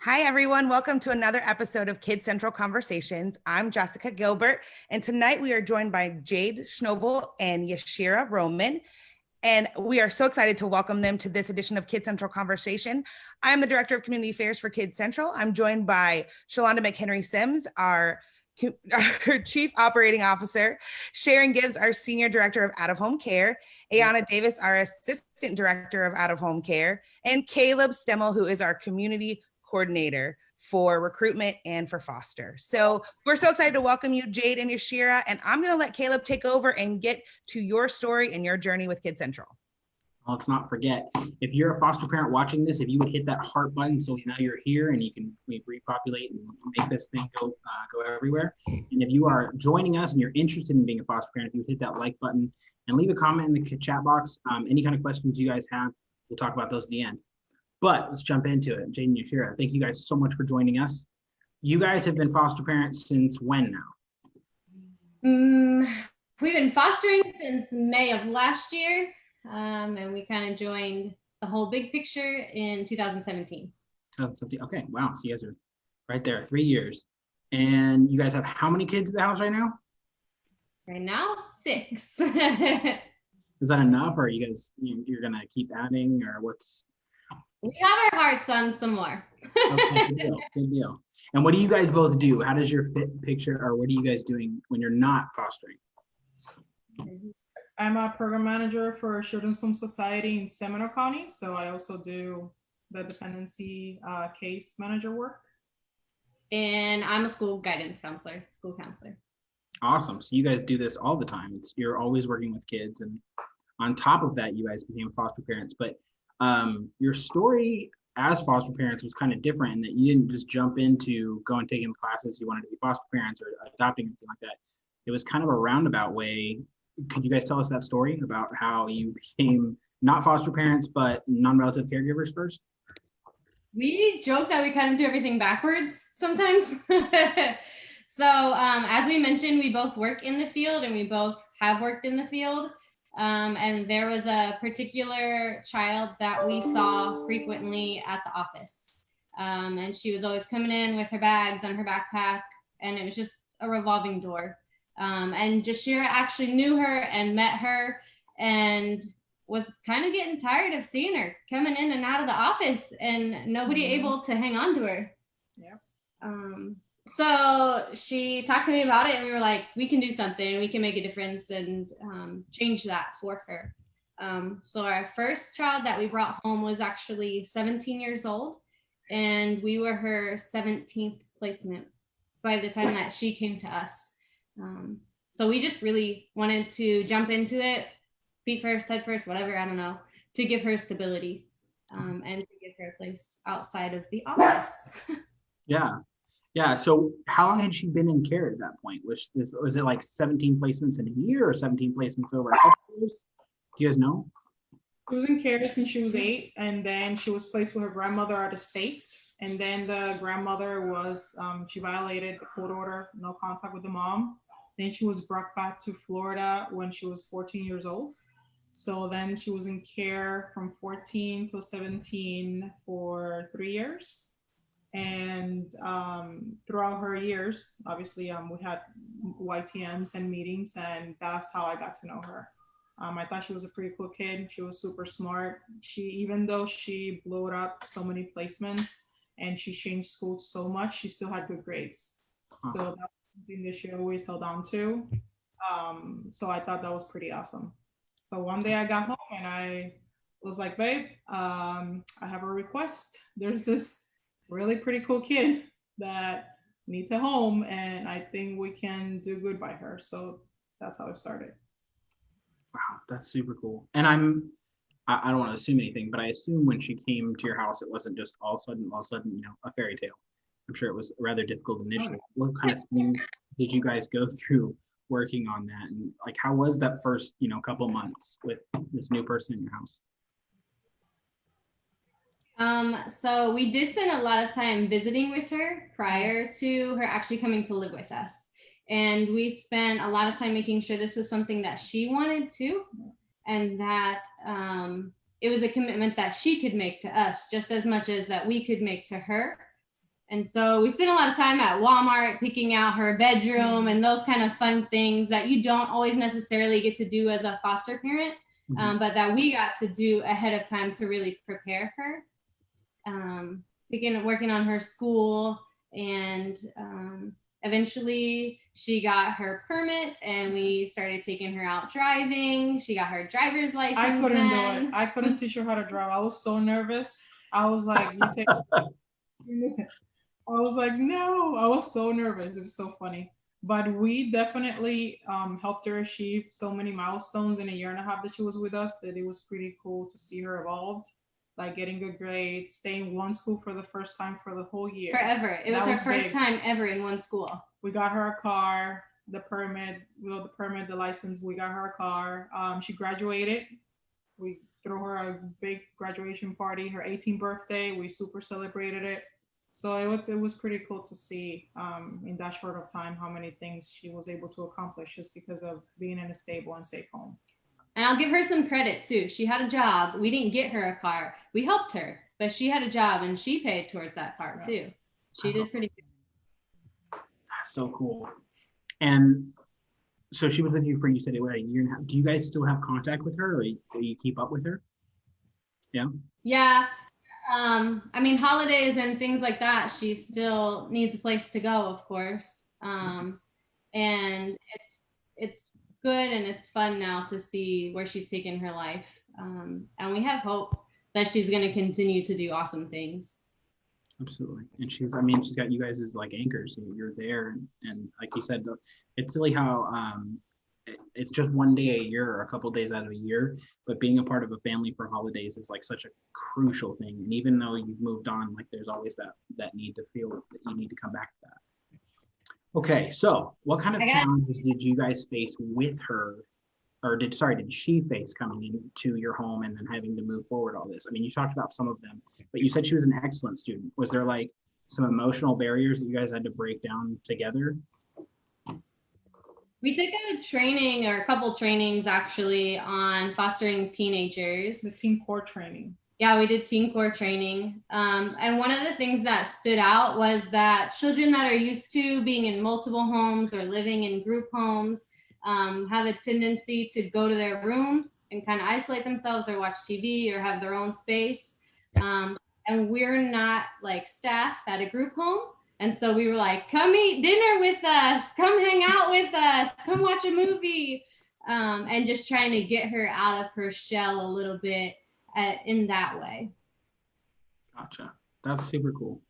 Hi, everyone. Welcome to another episode of Kid Central Conversations. I'm Jessica Gilbert, and tonight we are joined by Jade Schnoebel and Yashira Roman. And we are so excited to welcome them to this edition of Kid Central Conversation. I'm the Director of Community Affairs for Kid Central. I'm joined by Shalonda McHenry Sims, our Chief Operating Officer, Sharon Gibbs, our Senior Director of Out of Home Care, Ayana Davis, our Assistant Director of Out of Home Care, and Caleb Stemmel, who is our Community Coordinator for recruitment and for foster. So we're so excited to welcome you, Jade and Yashira, and I'm going to let Caleb take over and get to your story and your journey with Kid Central. Let's not forget, if you're a foster parent watching this, if you would hit that heart button so now you're here and you can repopulate and make this thing go everywhere. And if you are joining us and you're interested in being a foster parent, if you would hit that like button and leave a comment in the chat box, any kind of questions you guys have, we'll talk about those at the end. But let's jump into it. Jade and Yashira, thank you guys so much for joining us. You guys have been foster parents since when now? We've been fostering since May of last year, and we kind of joined the whole big picture in 2017. 2017. Okay, wow. So you guys are right there, 3 years. And you guys have how many kids in the house right now? Right now, 6. Is that enough, or you're gonna keep adding, or what's? We have our hearts on some more. Okay, good deal. And what do you guys both do? How does your fit picture, or what are you guys doing when you're not fostering? I'm a program manager for Children's Home Society in Seminole County. So I also do the dependency case manager work. And I'm a school counselor. Awesome. So you guys do this all the time. You're always working with kids. And on top of that, you guys became foster parents. But your story as foster parents was kind of different in that you didn't just jump into going taking classes. You wanted to be foster parents or adopting, something like that. It was kind of a roundabout way. Could you guys tell us that story about how you became not foster parents, but non-relative caregivers first? We joke that we kind of do everything backwards sometimes. So as we mentioned, we both work in the field and we both have worked in the field. And there was a particular child that we saw frequently at the office. And she was always coming in with her bags on her backpack, and it was just a revolving door. And Yashira actually knew her and met her and was kind of getting tired of seeing her coming in and out of the office and nobody able to hang on to her. Yeah. So she talked to me about it and we were like, we can do something, we can make a difference and change that for her. So our first child that we brought home was actually 17 years old and we were her 17th placement by the time that she came to us. So we just really wanted to jump into it, feet first, head first, whatever, I don't know, to give her stability and to give her a place outside of the office. Yeah. So how long had she been in care at that point? Was it like 17 placements in a year or 17 placements over a couple of years? Do you guys know? She was in care since she was 8, and then she was placed with her grandmother out of state. And then the grandmother was, she violated the court order, no contact with the mom. Then she was brought back to Florida when she was 14 years old. So then she was in care from 14 to 17 for 3 years. And throughout her years, obviously, we had YTMs and meetings, and that's how I got to know her. I thought she was a pretty cool kid. She was super smart. Even though she blew up so many placements and she changed schools so much, she still had good grades. So that was something that she always held on to. So I thought that was pretty awesome. So one day I got home and I was like, babe, I have a request. There's this really pretty cool kid that needs a home and I think we can do good by her. So that's how it started. Wow, that's super cool. And I don't want to assume anything, but I assume when she came to your house, it wasn't just all of a sudden, a fairy tale. I'm sure it was rather difficult initially. What kind of things did you guys go through working on that? And like, how was that first, couple months with this new person in your house? So we did spend a lot of time visiting with her prior to her actually coming to live with us. And we spent a lot of time making sure this was something that she wanted to, and that it was a commitment that she could make to us just as much as that we could make to her. And so we spent a lot of time at Walmart picking out her bedroom and those kind of fun things that you don't always necessarily get to do as a foster parent, but that we got to do ahead of time to really prepare her. Working on her school, and eventually she got her permit and we started taking her out driving. She got her driver's license. I couldn't do it. I couldn't teach her how to drive. I was so nervous. I was like, you take I was like, no, I was so nervous. It was so funny. But we definitely helped her achieve so many milestones in a year and a half that she was with us, that it was pretty cool to see her evolved, like getting good grades, staying in one school for the first time for the whole year. Forever. It was her first time ever in one school. We got her a car, the permit, the license, we got her a car. She graduated. We threw her a big graduation party, her 18th birthday. We super celebrated it. So it was pretty cool to see in that short of time how many things she was able to accomplish just because of being in a stable and safe home. And I'll give her some credit too. She had a job. We didn't get her a car. We helped her, but she had a job and she paid towards that car too. She did pretty good. That's so cool. And so she was with you for, you said it was a year and a half. Do you guys still have contact with her, or do you keep up with her? Yeah. Yeah. I mean, holidays and things like that, she still needs a place to go, of course. And it's good and it's fun now to see where she's taken her life. And we have hope that she's going to continue to do awesome things. Absolutely. And she's got you guys as like anchors. You're there. And like you said, it's silly how it's just one day a year or a couple days out of a year, but being a part of a family for holidays is like such a crucial thing. And even though you've moved on, like there's always that need to feel that you need to come back to that. Okay, so what kind of challenges did you guys face with her, or did she face coming into your home and then having to move forward all this? I mean, you talked about some of them, but you said she was an excellent student. Was there like some emotional barriers that you guys had to break down together? We took a training, or a couple trainings actually, on fostering teenagers. The Teen Core training. Yeah, we did Teen Core training. And one of the things that stood out was that children that are used to being in multiple homes or living in group homes have a tendency to go to their room and kind of isolate themselves or watch TV or have their own space. And we're not like staff at a group home. And so we were like, come eat dinner with us, come hang out with us, come watch a movie. And just trying to get her out of her shell a little bit in that way. Gotcha. That's super cool.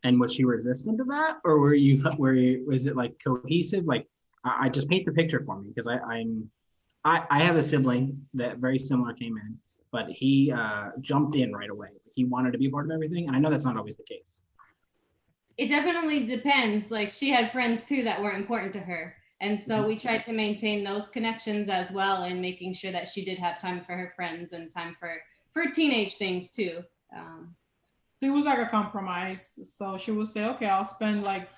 And was she resistant to that, or was it like cohesive? Like, I just paint the picture for me, because I have a sibling that very similar came in, but he jumped in right away. He wanted to be a part of everything, and I know that's not always the case. It definitely depends. Like, she had friends too that were important to her. And so we tried to maintain those connections as well, and making sure that she did have time for her friends and time for teenage things too. It was like a compromise. So she would say, okay, I'll spend like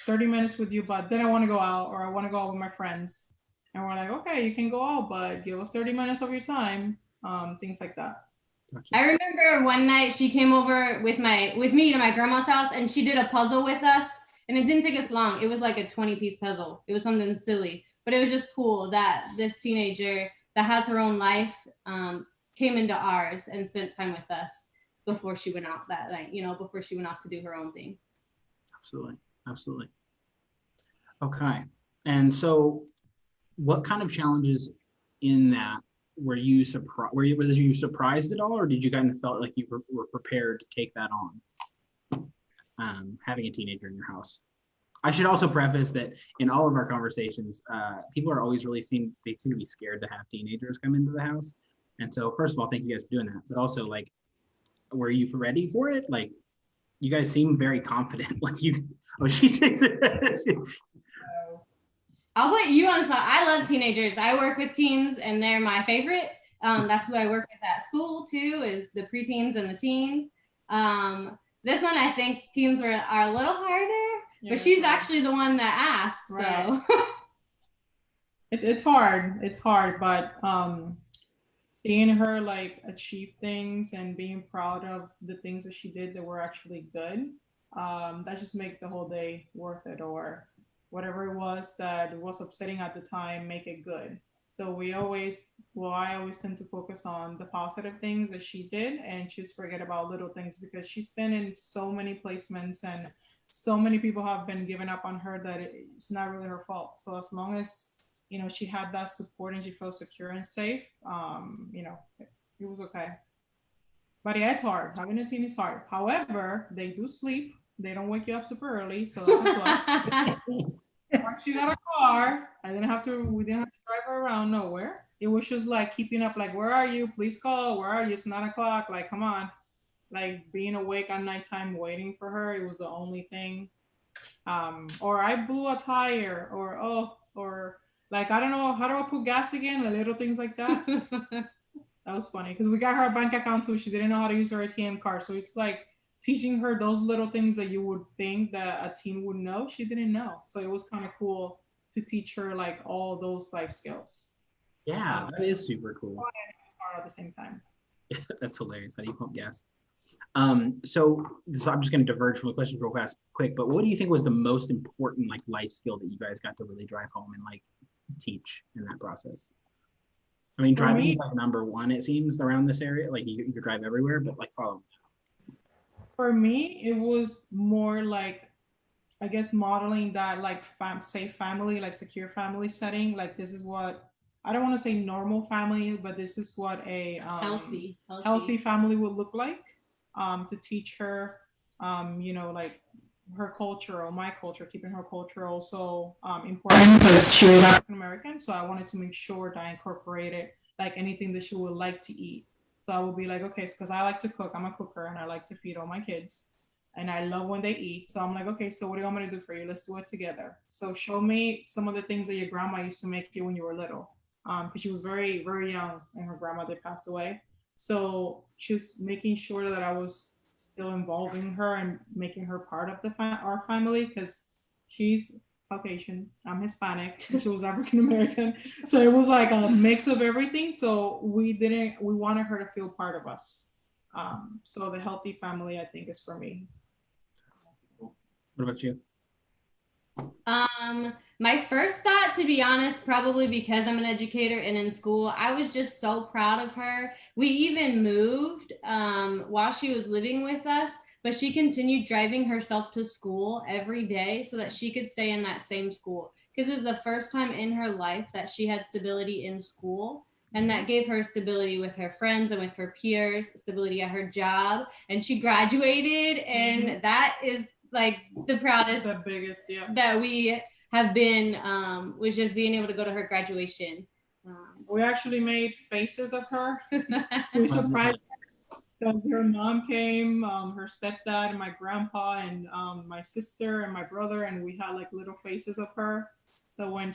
30 minutes with you, but then I want to go out, or I want to go out with my friends. And we're like, okay, you can go out, but give us 30 minutes of your time. Things like that. Gotcha. I remember one night she came over with me to my grandma's house, and she did a puzzle with us, and it didn't take us long. It was like a 20-piece puzzle. It was something silly, but it was just cool that this teenager that has her own life came into ours and spent time with us before she went out that night, before she went off to do her own thing. Absolutely. Okay. And so what kind of challenges in that were you surprised? Were you surprised at all, or did you kind of felt like you were prepared to take that on? Having a teenager in your house. I should also preface that in all of our conversations, people are always they seem to be scared to have teenagers come into the house. And so first of all, thank you guys for doing that. But also, like, were you ready for it? Like, you guys seem very confident. Like I'll put you on the spot. I love teenagers. I work with teens, and they're my favorite. That's who I work with at school too, is the preteens and the teens. This one, I think teens are a little harder, but she's actually the one that asked. Right. So it's hard, but seeing her like achieve things and being proud of the things that she did that were actually good, that just make the whole day worth it, or whatever it was that was upsetting at the time, make it good. So I always tend to focus on the positive things that she did and just forget about little things, because she's been in so many placements and so many people have been giving up on her that it's not really her fault. So as long as, she had that support and she felt secure and safe, it was okay. But yeah, it's hard. Having a teen is hard. However, they do sleep. They don't wake you up super early, so that's a plus. Once she got a car, we didn't have to drive her around nowhere. It was just like keeping up, like, where are you? Please call. Where are you? It's 9 o'clock. Like, come on. Like being awake at nighttime waiting for her, it was the only thing. Or I blew a tire, or like, I don't know, how do I put gas again? The little things like that. That was funny because we got her a bank account too. She didn't know how to use her ATM card. So it's like teaching her those little things that you would think that a teen would know. She didn't know. So it was kind of cool to teach her like all those life skills. Yeah, that is super cool. At the same time. That's hilarious. How do you pump gas? So I'm just going to diverge from the questions real fast, quick. But what do you think was the most important like life skill that you guys got to really drive home and like teach in that process? I mean, driving is like number one, it seems, around this area. Like you could drive everywhere, but like follow. For me, it was more like, I guess, modeling that like safe family, like secure family setting. Like this is what, I don't want to say normal family, but this is what a healthy family would look like. To teach her, like her culture or my culture, keeping her culture also important because she was African American. So I wanted to make sure that I incorporated like anything that she would like to eat. So I would be like, okay, because I like to cook. I'm a cooker and I like to feed all my kids. And I love when they eat. So I'm like, okay, so what do you want me to do for you? Let's do it together. So show me some of the things that your grandma used to make you when you were little. Because she was very, very young and her grandmother passed away. So just making sure that I was still involving her and making her part of our family, because she's Caucasian, I'm Hispanic, and she was African American. So it was like a mix of everything. So we wanted her to feel part of us. So the healthy family, I think, is for me. What about you? My first thought, to be honest, probably because I'm an educator and in school, I was just so proud of her. We even moved while she was living with us, but she continued driving herself to school every day so that she could stay in that same school, because it was the first time in her life that she had stability in school. And that gave her stability with her friends and with her peers, stability at her job. And she graduated, and that is like the proudest, the biggest, yeah, that we have been, was just being able to go to her graduation. We actually made faces of her. We surprised her because her mom came, her stepdad and my grandpa and my sister and my brother, and we had like little faces of her. So when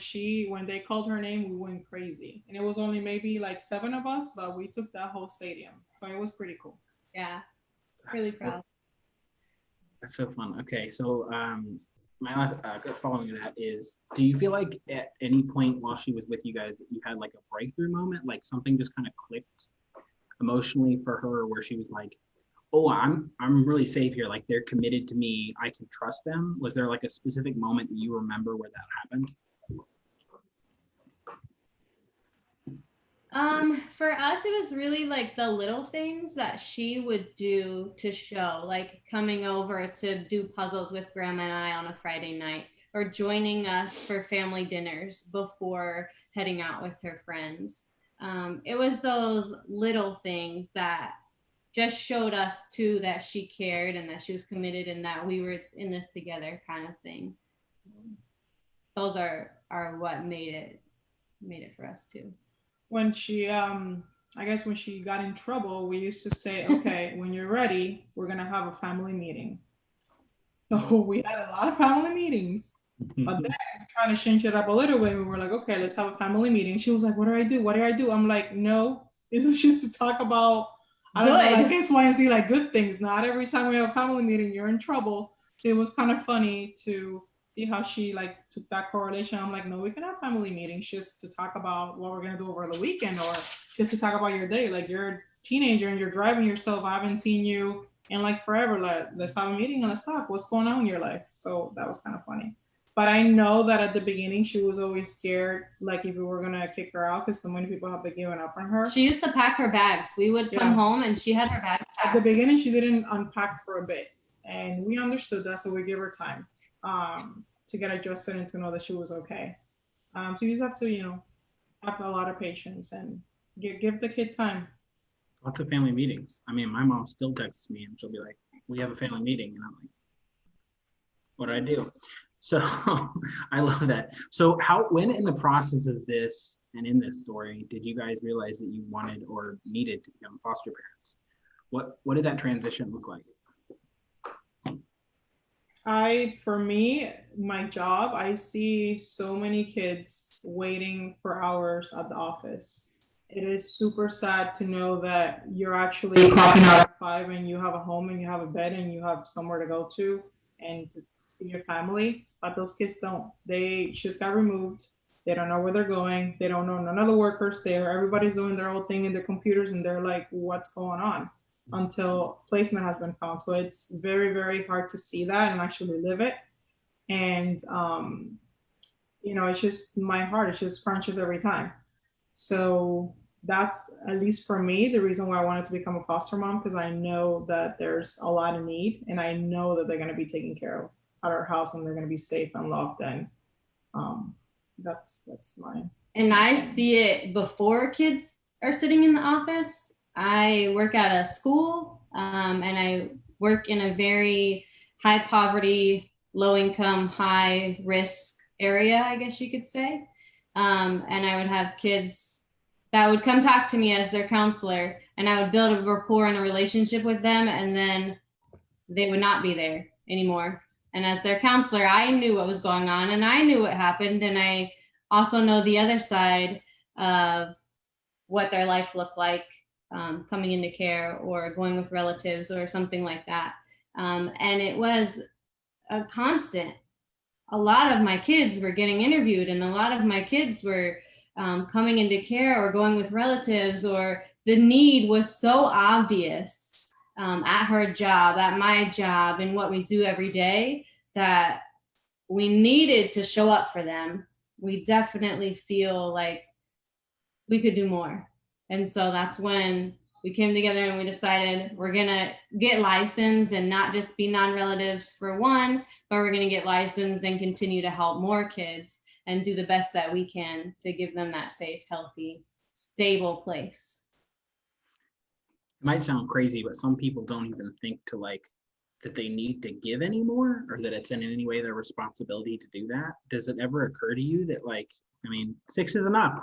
they called her name, we went crazy. And it was only maybe like 7 of us, but we took that whole stadium. So it was pretty cool. Yeah, really proud. That's so fun. Okay, so my last following that is, do you feel like at any point while she was with you guys that you had like a breakthrough moment, like something just kind of clicked emotionally for her, where she was like, oh, I'm really safe here, like they're committed to me, I can trust them? Was there like a specific moment that you remember where that happened? For us, it was really like the little things that she would do to show, like coming over to do puzzles with Grandma and I on a Friday night, or joining us for family dinners before heading out with her friends. It was those little things that just showed us too that she cared and that she was committed and that we were in this together, kind of thing. Those are what made it for us too. When she I guess when she got in trouble, we used to say, okay, when you're ready, we're gonna have a family meeting. So we had a lot of family meetings, but then trying to change it up a little bit, we were like, okay, let's have a family meeting. She was like, what do I do? What do I do? I'm like, no, this is just to talk about, I don't know, like X, Y, and Z, like good things. Not every time we have a family meeting, you're in trouble. So it was kind of funny to see how she like took that correlation. I'm like, no, we can have family meetings just to talk about what we're gonna do over the weekend, or just to talk about your day. Like you're a teenager and you're driving yourself. I haven't seen you and like forever, like, let's have a meeting and let's talk. What's going on in your life? So that was kind of funny. But I know that at the beginning she was always scared, like if we were gonna kick her out, because so many people have been giving up on her. She used to pack her bags. We would come home and she had her bags packed. At the beginning, she didn't unpack for a bit, and we understood that, so we gave her time to get adjusted and to know that she was okay. So you just have to, have a lot of patience and give the kid time. Lots of family meetings. I mean, my mom still texts me and she'll be like, we have a family meeting. And I'm like, what did I do? So I love that. So when in the process of this and in this story, did you guys realize that you wanted or needed to become foster parents? What did that transition look like? For me, my job, I see so many kids waiting for hours at the office. It is super sad to know that you're actually clocking out at 5 and you have a home and you have a bed and you have somewhere to go to and to see your family, but those kids don't. They just got removed. They don't know where they're going. They don't know none of the workers there. Everybody's doing their own thing in their computers and they're like, what's going on? Until placement has been found. So it's very, very hard to see that and actually live it. And, it's just my heart, it just crunches every time. So that's, at least for me, the reason why I wanted to become a foster mom, because I know that there's a lot of need and I know that they're going to be taken care of at our house and they're going to be safe and loved. And that's mine. And I see it before kids are sitting in the office. I work at a school and I work in a very high poverty, low income, high risk area, I guess you could say. And I would have kids that would come talk to me as their counselor, and I would build a rapport and a relationship with them, and then they would not be there anymore. And as their counselor, I knew what was going on and I knew what happened. And I also know the other side of what their life looked like coming into care or going with relatives or something like that. And it was a constant. A lot of my kids were getting interviewed and a lot of my kids were coming into care or going with relatives, or the need was so obvious at her job, at my job, and what we do every day, that we needed to show up for them. We definitely feel like we could do more. And so that's when we came together and we decided we're gonna get licensed and not just be non-relatives for one, but we're gonna get licensed and continue to help more kids and do the best that we can to give them that safe, healthy, stable place. It might sound crazy, but some people don't even think that they need to give anymore, or that it's in any way their responsibility to do that. Does it ever occur to you that 6 is enough,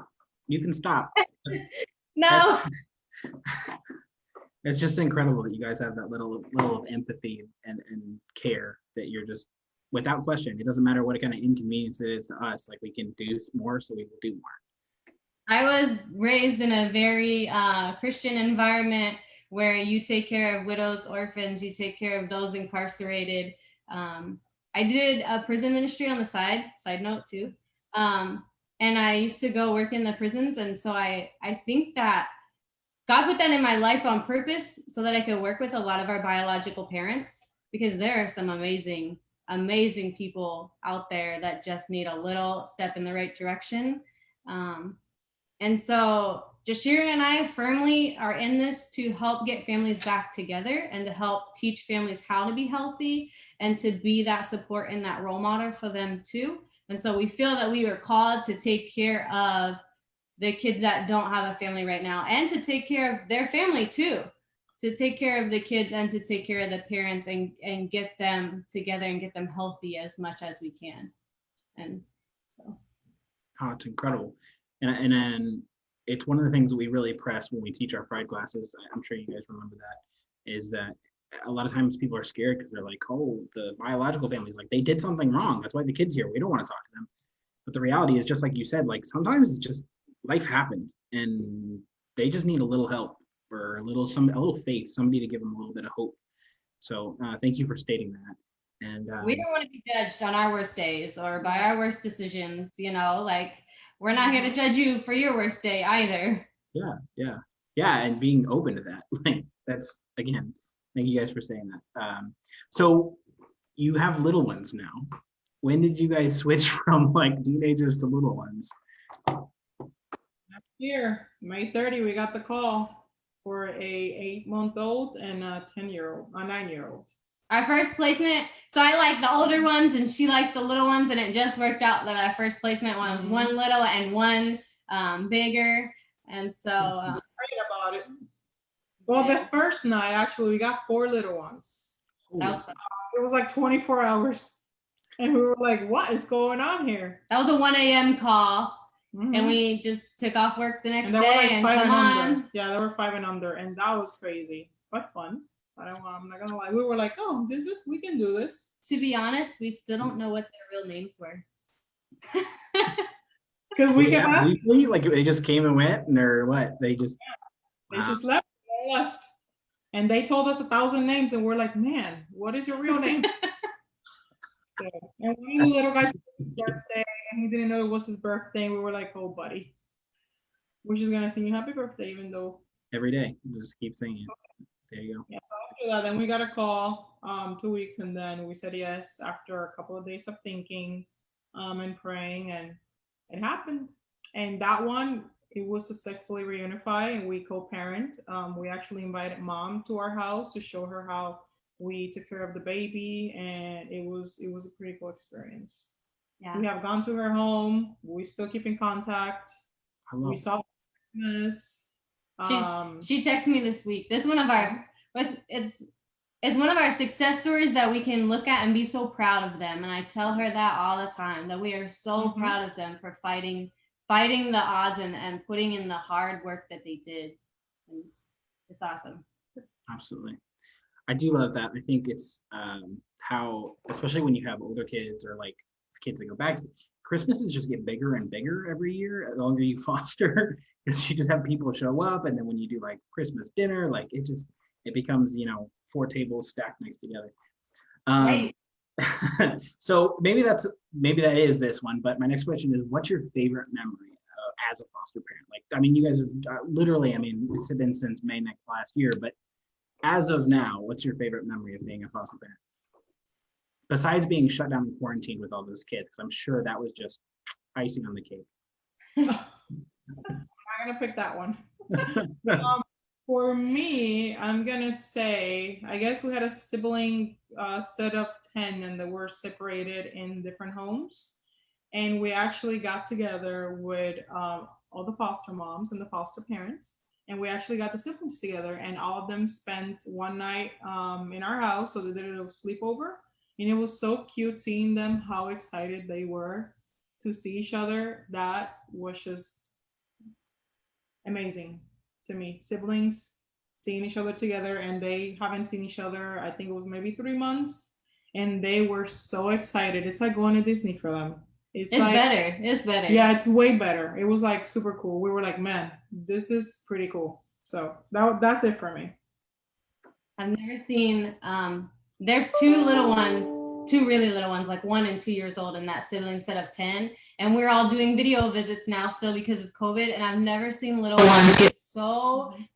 you can stop? No. It's just incredible that you guys have that little of empathy and care, that you're just, without question, it doesn't matter what kind of inconvenience it is to us, we can do more, so we will do more. I was raised in a very Christian environment where you take care of widows, orphans, you take care of those incarcerated. I did a prison ministry on the side note too. And I used to go work in the prisons. And so I think that God put that in my life on purpose so that I could work with a lot of our biological parents, because there are some amazing, amazing people out there that just need a little step in the right direction. And so Yashira and I firmly are in this to help get families back together and to help teach families how to be healthy and to be that support and that role model for them too. And so we feel that we were called to take care of the kids that don't have a family right now, and to take care of their family too, to take care of the kids and to take care of the parents and get them together and get them healthy as much as we can. And so. Oh, it's incredible. And then it's one of the things that we really press when we teach our pride classes. I'm sure you guys remember that, is that a lot of times people are scared because they're like, oh, the biological family's they did something wrong. That's why the kid's here. We don't want to talk to them. But the reality is, just like you said, sometimes it's just life happened and they just need a little help, or a little faith, somebody to give them a little bit of hope. So thank you for stating that. And we don't want to be judged on our worst days or by our worst decisions. We're not here to judge you for your worst day either. Yeah, and being open to that. That's, again, Thank you guys for saying that. So you have little ones now. When did you guys switch from like teenagers to little ones? Last year, May 30, we got the call for a 8-month-old and a 10-year-old, a 9-year-old. Our first placement, so I like the older ones and she likes the little ones, and it just worked out that our first placement was one little and one bigger. And so Prayed about it. Well, the first night, actually, we got 4 little ones. that was fun. It was like 24 hours. And we were like, what is going on here? That was a 1 a.m. call. And we just took off work the next and day like and 5 come and on. under. Yeah, they were 5 and under, and that was crazy, but fun. I'm not gonna lie. We were like, oh, we can do this. To be honest, we still don't know what their real names were. Because we kept asking. Briefly, like they just came and went, or what? They just left. They left, and they told us 1,000 names, and we're like, man, what is your real name? So, and one of the little guys' birthday, and he didn't know it was his birthday. And we were like, oh, buddy, we're just gonna sing you happy birthday, even though every day, just keep singing. There you go. Yeah, so after that, then we got a call 2 weeks, and then we said yes after a couple of days of thinking and praying, and it happened. And that one, it was successfully reunified, and we co-parent. We actually invited mom to our house to show her how we took care of the baby, and it was a pretty cool experience. Yeah. We have gone to her home. We still keep in contact. We saw Christmas. She texted me this week. This is one of our it's one of our success stories that we can look at and be so proud of them. And I tell her that all the time, that we are so proud of them for fighting the odds and putting in the hard work that they did. And it's awesome. Absolutely. I do love that. I think it's how, especially when you have older kids or like kids that go back, Christmases just get bigger and bigger every year the longer you foster, because you just have people show up, and then when you do like Christmas dinner, like it becomes 4 tables stacked next together. Right. So maybe that is this one, but my next question is, what's your favorite memory as a foster parent? Like, I mean, you guys have literally, I mean, it's been since May last year, but as of now, what's your favorite memory of being a foster parent? Besides being shut down and quarantined with all those kids, because I'm sure that was just icing on the cake. I'm gonna pick that one. For me, I'm gonna say, I guess we had a sibling set of 10, and they were separated in different homes. And we actually got together with all the foster moms and the foster parents, and we actually got the siblings together, and all of them spent one night in our house. So they did a little sleepover, and it was so cute seeing them, how excited they were to see each other. That was just amazing to me. Siblings seeing each other together, and they haven't seen each other, I think it was maybe 3 months, and they were so excited. It's like going to Disney for them. It's like, better. It's better. Yeah, it's way better. It was like super cool. We were like, man, this is pretty cool. So that's it for me. I've never seen there's 2 little ones, 2 really little ones, like 1 and 2 years old, in that sibling set of 10. And we're all doing video visits now still because of COVID. And I've never seen little ones get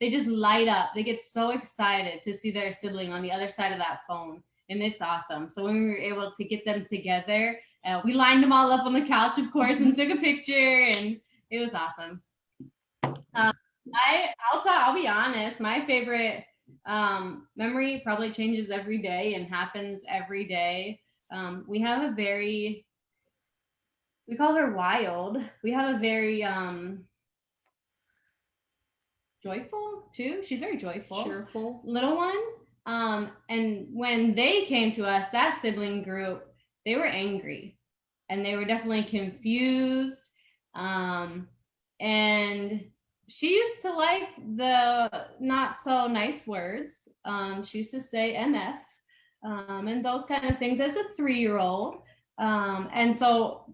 they just light up. They get so excited to see their sibling on the other side of that phone. And it's awesome. So when we were able to get them together, we lined them all up on the couch, of course, and took a picture, and it was awesome. I'll be honest, my favorite memory probably changes every day and happens every day. We have we call her Wild. We have a very joyful too. She's very joyful, cheerful little one. And when they came to us, that sibling group, they were angry and they were definitely confused. And she used to like the not so nice words. She used to say MF and those kind of things as a 3-year-old. And so,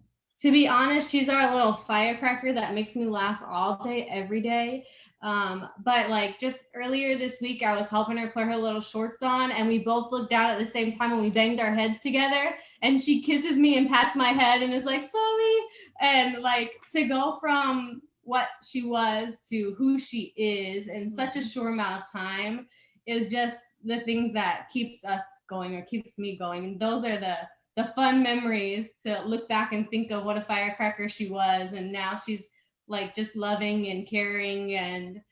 to be honest, she's our little firecracker that makes me laugh all day, every day. But like just earlier this week, I was helping her put her little shorts on, and we both looked down at the same time and we banged our heads together, and she kisses me and pats my head and is like, sorry. And like, to go from what she was to who she is in such a short amount of time is just the things that keeps us going or keeps me going. And those are the fun memories to look back and think of what a firecracker she was. And now she's like just loving and caring and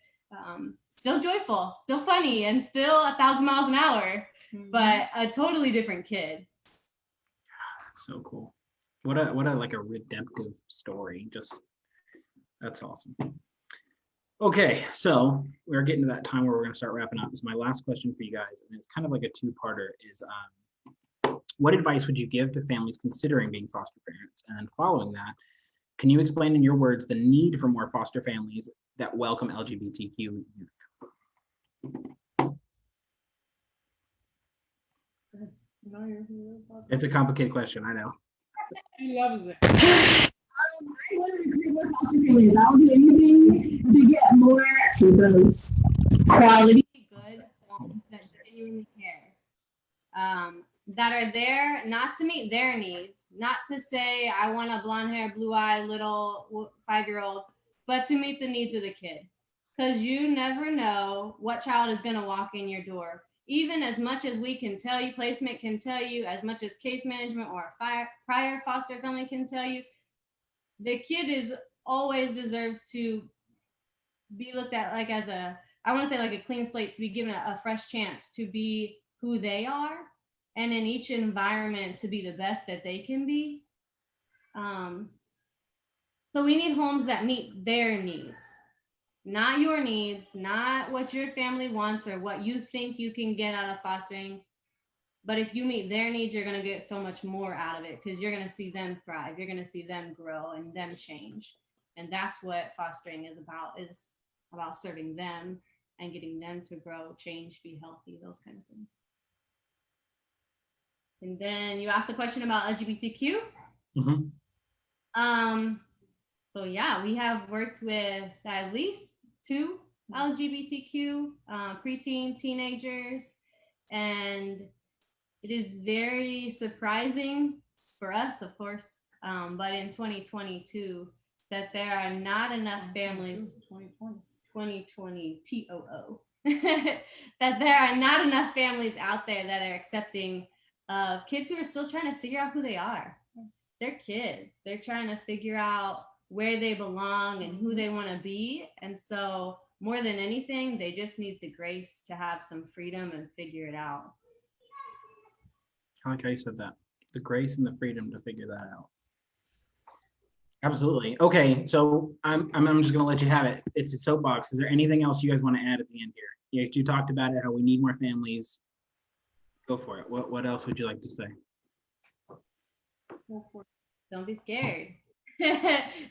still joyful, still funny, and still 1,000 miles an hour, but a totally different kid. That's so cool. What a like a redemptive story. Just that's awesome. Okay, so we're getting to that time where we're going to start wrapping up. This is my last question for you guys, and it's kind of like a two-parter. Is what advice would you give to families considering being foster parents? And then following that, can you explain in your words the need for more foster families that welcome LGBTQ youth? It's a complicated question, I know. He loves it. I wouldn't agree with foster families. I'll do anything to get more those quality. Good that genuinely care. That are there not to meet their needs, not to say I want a blonde hair, blue eye, little 5-year-old, but to meet the needs of the kid. Because you never know what child is going to walk in your door. Even as much as we can tell you, placement can tell you, as much as case management or a prior foster family can tell you, the kid always deserves to be looked at like as I want to say like a clean slate, to be given a fresh chance to be who they are, and in each environment to be the best that they can be. So we need homes that meet their needs, not your needs, not what your family wants or what you think you can get out of fostering. But if you meet their needs, you're going to get so much more out of it, because you're going to see them thrive. You're going to see them grow and them change. And that's what fostering is about serving them and getting them to grow, change, be healthy, those kind of things. And then you asked the question about LGBTQ. Mm-hmm. So yeah, we have worked with at least 2 LGBTQ preteen teenagers, and it is very surprising for us, of course, but in 2022, that there are not enough families. 2020 TOO. That there are not enough families out there that are accepting of kids who are still trying to figure out who they are. They're kids. They're trying to figure out where they belong and who they want to be. And so more than anything, they just need the grace to have some freedom and figure it out. I like how you said that. The grace and the freedom to figure that out. Absolutely. Okay, so I'm just gonna let you have it. It's a soapbox. Is there anything else you guys want to add at the end here? You talked about it, how we need more families. Go for it. What else would you like to say? Don't be scared.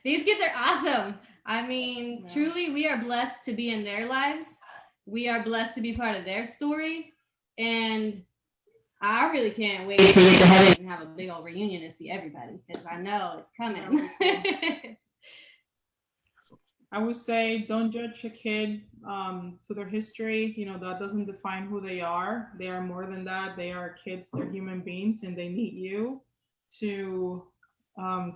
These kids are awesome. I mean, truly, we are blessed to be in their lives. We are blessed to be part of their story. And I really can't wait to get to heaven and have a big old reunion to see everybody, because I know it's coming. I would say don't judge a kid to their history. You know, that doesn't define who they are. They are more than that. They are kids, they're human beings, and they need you to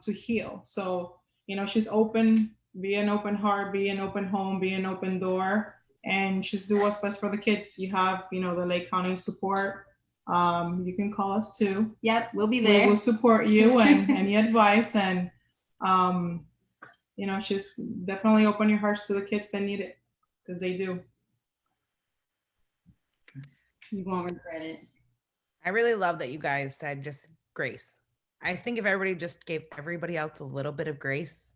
heal. So, you know, she's open, be an open heart, be an open home, be an open door, and just do what's best for the kids. You have, you know, the Lake County support. You can call us too. Yep, we'll be there. We'll support you and any advice, and you know, just definitely open your hearts to the kids that need it, because they do. You won't regret it. I really love that you guys said just grace. I think if everybody just gave everybody else a little bit of grace,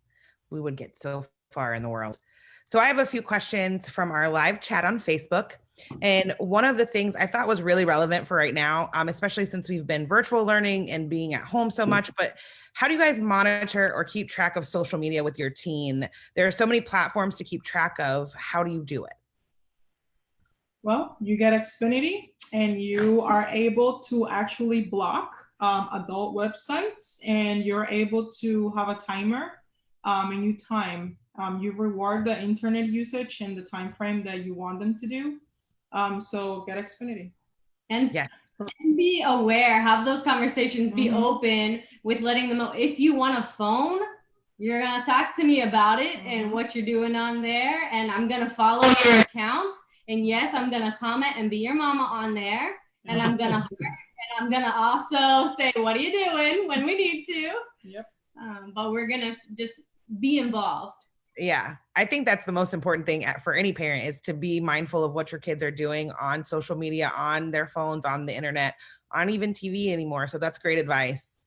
we would get so far in the world. So I have a few questions from our live chat on Facebook. And one of the things I thought was really relevant for right now, especially since we've been virtual learning and being at home so much, but how do you guys monitor or keep track of social media with your teen? There are so many platforms to keep track of. How do you do it? Well, you get Xfinity, and you are able to actually block adult websites, and you're able to have a timer, and you time. You reward the internet usage and the time frame that you want them to do. So get Xfinity. And be aware, have those conversations, be open with letting them know if you want a phone, you're going to talk to me about it and what you're doing on there. And I'm going to follow your account. And yes, I'm gonna comment and be your mama on there, and I'm gonna heart, and I'm gonna also say, what are you doing when we need to? Yep. But we're gonna just be involved. Yeah, I think that's the most important thing for any parent is to be mindful of what your kids are doing on social media, on their phones, on the internet, on even TV anymore. So that's great advice.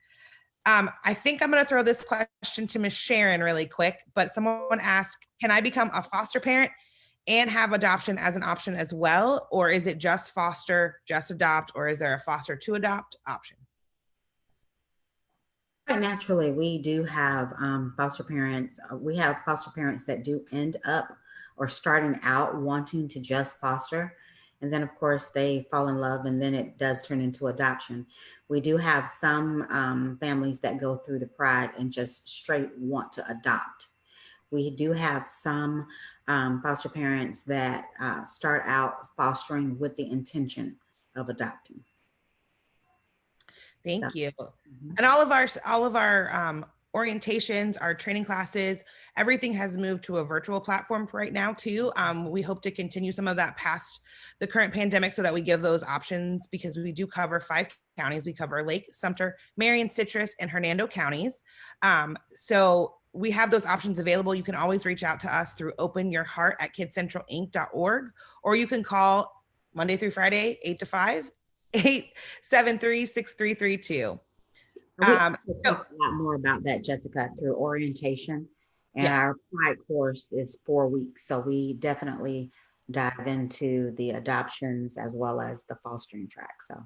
I think I'm going to throw this question to Miss Sharon really quick, but someone asked, can I become a foster parent and have adoption as an option as well? Or is it just foster, just adopt, or is there a foster to adopt option? Quite naturally, we do have foster parents. We have foster parents that do end up or starting out wanting to just foster. And then, of course, they fall in love and then it does turn into adoption. We do have some families that go through the pride and just straight want to adopt. We do have some foster parents that start out fostering with the intention of adopting. Thank you. And all of our orientations, our training classes, everything has moved to a virtual platform right now too. We hope to continue some of that past the current pandemic so that we give those options because we do cover 5 counties. We cover Lake, Sumter, Marion, Citrus, and Hernando counties. So we have those options available. You can always reach out to us through openyourheart@kidcentralinc.org, or you can call Monday through Friday, 8 to 5, 873-6332. We talk a lot more about that, Jessica, through orientation. And our pride course is 4 weeks. So we definitely dive into the adoptions as well as the fostering track. So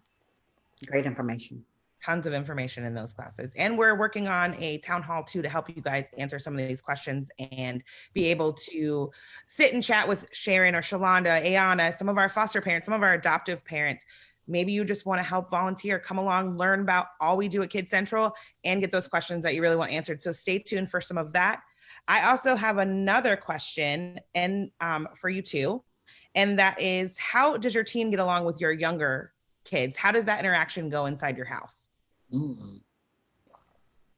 great information. Tons of information in those classes. And we're working on a town hall too to help you guys answer some of these questions and be able to sit and chat with Sharon or Shalonda, Ayana, some of our foster parents, some of our adoptive parents. Maybe you just want to help volunteer, come along, learn about all we do at Kid Central and get those questions that you really want answered. So stay tuned for some of that. I also have another question and for you too. And that is, how does your teen get along with your younger kids? How does that interaction go inside your house?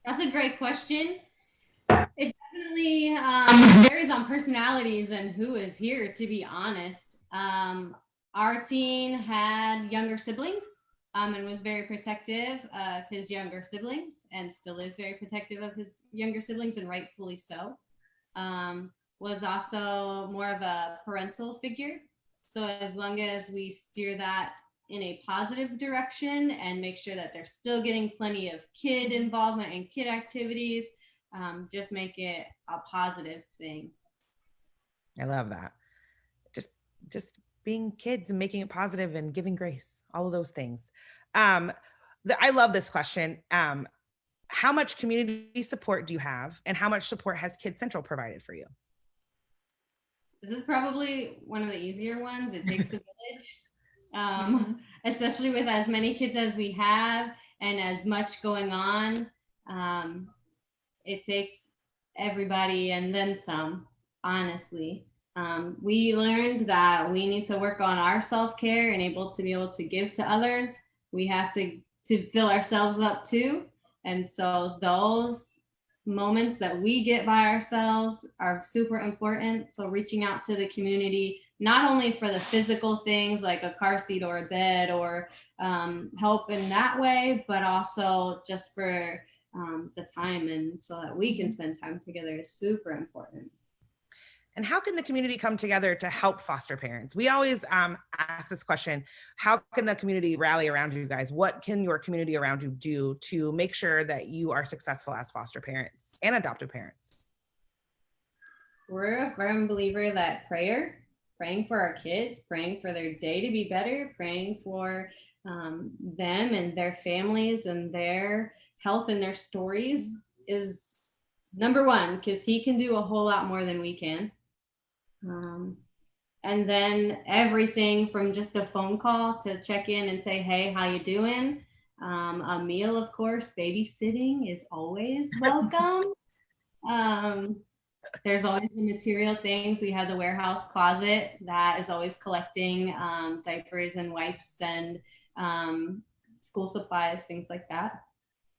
That's a great question. It definitely varies on personalities and who is here, to be honest. Our teen had younger siblings and was very protective of his younger siblings and still is very protective of his younger siblings, and rightfully so. Was also more of a parental figure. So as long as we steer that in a positive direction and make sure that they're still getting plenty of kid involvement and kid activities, just make it a positive thing. I love that. Just being kids and making it positive and giving grace, all of those things. I love this question. How much community support do you have and how much support has Kid Central provided for you? This is probably one of the easier ones. It takes a village. Especially with as many kids as we have and as much going on. It takes everybody and then some, honestly. We learned that we need to work on our self-care and be able to give to others. We have to fill ourselves up too. And so those moments that we get by ourselves are super important. So reaching out to the community, not only for the physical things like a car seat or a bed or help in that way, but also just for the time and so that we can spend time together is super important. And how can the community come together to help foster parents? We always ask this question, how can the community rally around you guys? What can your community around you do to make sure that you are successful as foster parents and adoptive parents? We're a firm believer that praying for our kids, praying for their day to be better, praying for them and their families and their health and their stories is number one, because he can do a whole lot more than we can. And then everything from just a phone call to check in and say, hey, how you doing? A meal, of course, babysitting is always welcome. There's always the material things. We have the warehouse closet that is always collecting diapers and wipes and school supplies, things like that.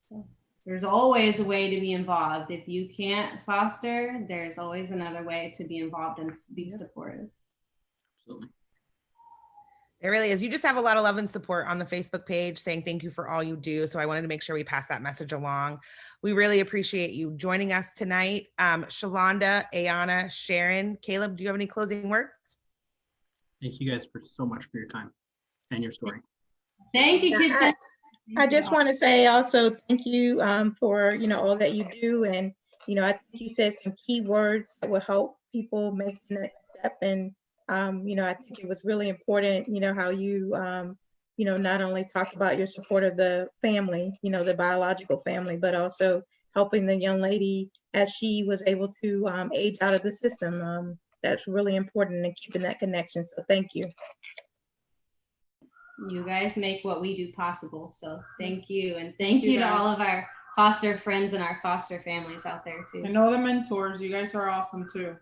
So there's always a way to be involved. If you can't foster, there's always another way to be involved and be supportive. Absolutely. It really is. You just have a lot of love and support on the Facebook page saying thank you for all you do. So I wanted to make sure we pass that message along. We really appreciate you joining us tonight. Shalonda, Ayana, Sharon, Caleb, do you have any closing words? Thank you guys for so much for your time and your story. Thank you, kids. I just want to say also thank you for all that you do, and I think you said some key words that will help people make the next step. And I think it was really important, how you not only talk about your support of the family, the biological family, but also helping the young lady as she was able to age out of the system. That's really important in keeping that connection. So thank you. You guys make what we do possible. So thank you. And thank you to all of our foster friends and our foster families out there too. And all the mentors, you guys are awesome too.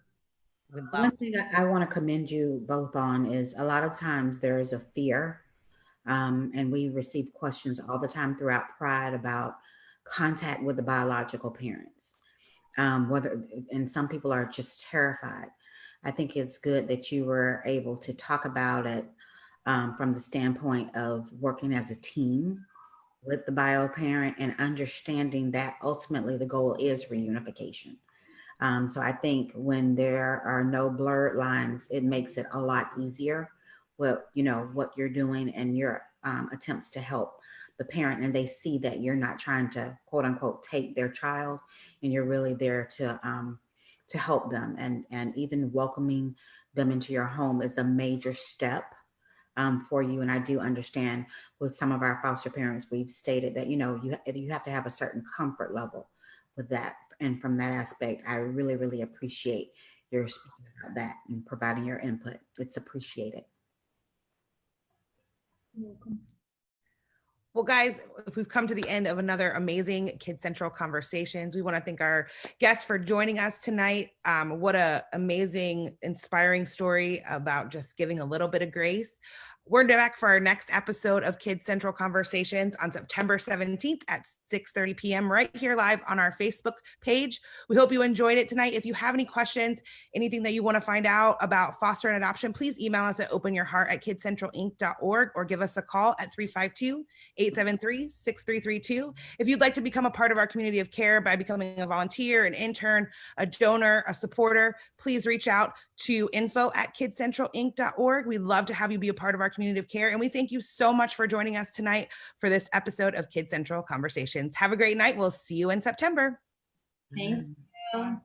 One thing I want to commend you both on is a lot of times there is a fear, and we receive questions all the time throughout Pride about contact with the biological parents. And some people are just terrified. I think it's good that you were able to talk about it from the standpoint of working as a team with the bio parent and understanding that ultimately the goal is reunification. So I think when there are no blurred lines, it makes it a lot easier what you're doing and your attempts to help the parent, and they see that you're not trying to quote unquote take their child, and you're really there to help them, and even welcoming them into your home is a major step for you. And I do understand with some of our foster parents, we've stated that you have to have a certain comfort level with that. And from that aspect, I really, really appreciate your speaking about that and providing your input. It's appreciated. You're welcome. Well, guys, we've come to the end of another amazing Kid Central Conversations. We want to thank our guests for joining us tonight. What a amazing, inspiring story about just giving a little bit of grace. We're back for our next episode of Kid Central Conversations on September 17th at 6:30 p.m. right here live on our Facebook page. We hope you enjoyed it tonight. If you have any questions, anything that you want to find out about foster and adoption, please email us at openyourheart@kidcentralinc.org or give us a call at 352-873-6332. If you'd like to become a part of our community of care by becoming a volunteer, an intern, a donor, a supporter, please reach out to info@kidcentralinc.org. We'd love to have you be a part of our community of care. And we thank you so much for joining us tonight for this episode of Kid Central Conversations. Have a great night. We'll see you in September. Thank you.